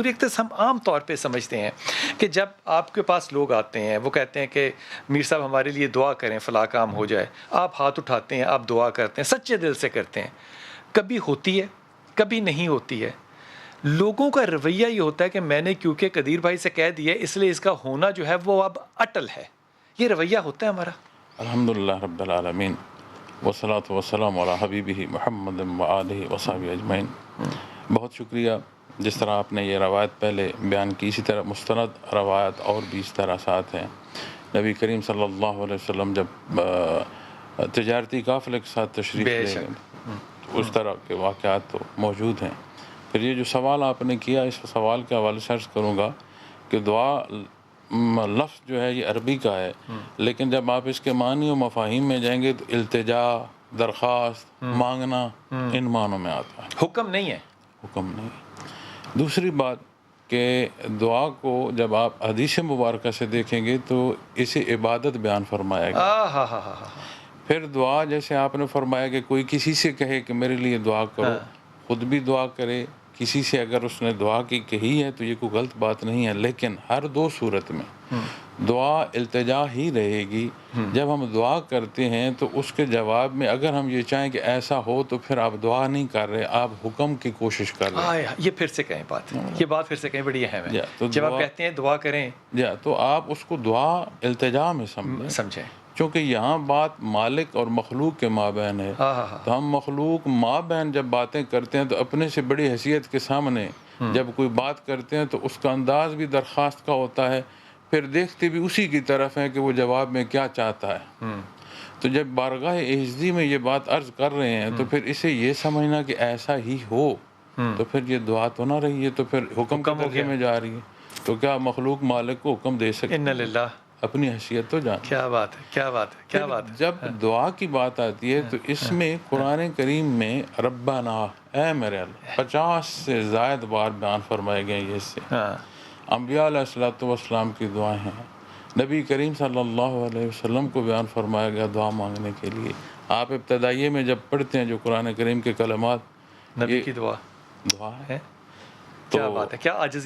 اقتصاد ہم عام طور پہ سمجھتے ہیں کہ جب آپ کے پاس لوگ آتے ہیں وہ کہتے ہیں کہ میر صاحب ہمارے لیے دعا کریں فلاں کام ہو جائے، آپ ہاتھ اٹھاتے ہیں، آپ دعا کرتے ہیں، سچے دل سے کرتے ہیں، کبھی ہوتی ہے کبھی نہیں ہوتی ہے۔ لوگوں کا رویہ یہ ہوتا ہے کہ میں نے کیونکہ قدیر بھائی سے کہہ دیا اس لیے اس کا ہونا جو ہے وہ اب اٹل ہے، یہ رویہ ہوتا ہے ہمارا۔ الحمدللہ رب العالمین والصلاة والسلام علی حبیبہ محمد وآلہ وصحبہ اجمعین۔ بہت شکریہ، جس طرح آپ نے یہ روایت پہلے بیان کی، اسی طرح مستند روایت اور بھی اس طرح ساتھ ہیں۔ نبی کریم صلی اللہ علیہ وسلم جب تجارتی قافلے کے ساتھ تشریف لے گئے، اس طرح کے واقعات تو موجود ہیں۔ پھر یہ جو سوال آپ نے کیا، اس سوال کے حوالے سے عرض کروں گا کہ دعا لفظ جو ہے یہ عربی کا ہے، لیکن جب آپ اس کے معنی و مفاہیم میں جائیں گے تو التجا، درخواست، مانگنا، ان معنوں میں آتا ہے، حکم نہیں ہے، حکم نہیں۔ دوسری بات کہ دعا کو جب آپ حدیث مبارکہ سے دیکھیں گے تو اسے عبادت بیان فرمایا گیا۔ پھر دعا جیسے آپ نے فرمایا کہ کوئی کسی سے کہے کہ میرے لیے دعا کرو، خود بھی دعا کرے، کسی سے اگر اس نے دعا کی کہی ہے تو یہ کوئی غلط بات نہیں ہے، لیکن ہر دو صورت میں دعا التجا ہی رہے گی۔ جب ہم دعا کرتے ہیں تو اس کے جواب میں اگر ہم یہ چاہیں کہ ایسا ہو تو پھر آپ دعا نہیں کر رہے، آپ حکم کی کوشش کر رہے ہیں۔ یہ پھر سے کہیں بات، یہ بات پھر سے کہیں بڑی اہم ہے۔ تو جب آپ کہتے ہیں دعا کریں تو آپ اس کو دعا التجا میں سمجھیں، چونکہ یہاں بات مالک اور مخلوق کے مابین ہے، تو ہم مخلوق مابین جب باتیں کرتے ہیں تو اپنے سے بڑی حیثیت کے سامنے جب کوئی بات کرتے ہیں تو اس کا انداز بھی درخواست کا ہوتا ہے، پھر دیکھتے بھی اسی کی طرف ہیں کہ وہ جواب میں کیا چاہتا ہے۔ تو جب بارگاہ عزتی میں یہ بات عرض کر رہے ہیں تو پھر اسے یہ سمجھنا کہ ایسا ہی ہو، تو پھر یہ دعا تو نہ رہی ہے، تو پھر حکم کے درجے میں جا رہی ہے۔ تو کیا مخلوق مالک کو حکم دے سکتے اِنَّ لِلَّهِ، اپنی حیثیت تو جان۔ کیا بات ہے، کیا بات ہے، کیا بات ہے۔ جب دعا کی بات آتی ہے تو اس میں قرآن کریم میں ربنا، اے میرے اللہ، 50 سے زائد بار بیان فرمائے گئے ہیں۔ اس سے انبیاء علیہ السلام کی دعائیں ہیں، نبی کریم صلی اللہ علیہ وسلم کو بیان فرمایا گیا دعا مانگنے کے لیے۔ آپ ابتدائیے میں جب پڑھتے ہیں جو قرآن کریم کے کلمات، نبی کی دعا دعا ہے، کیا بات ہے، کیا عاجزی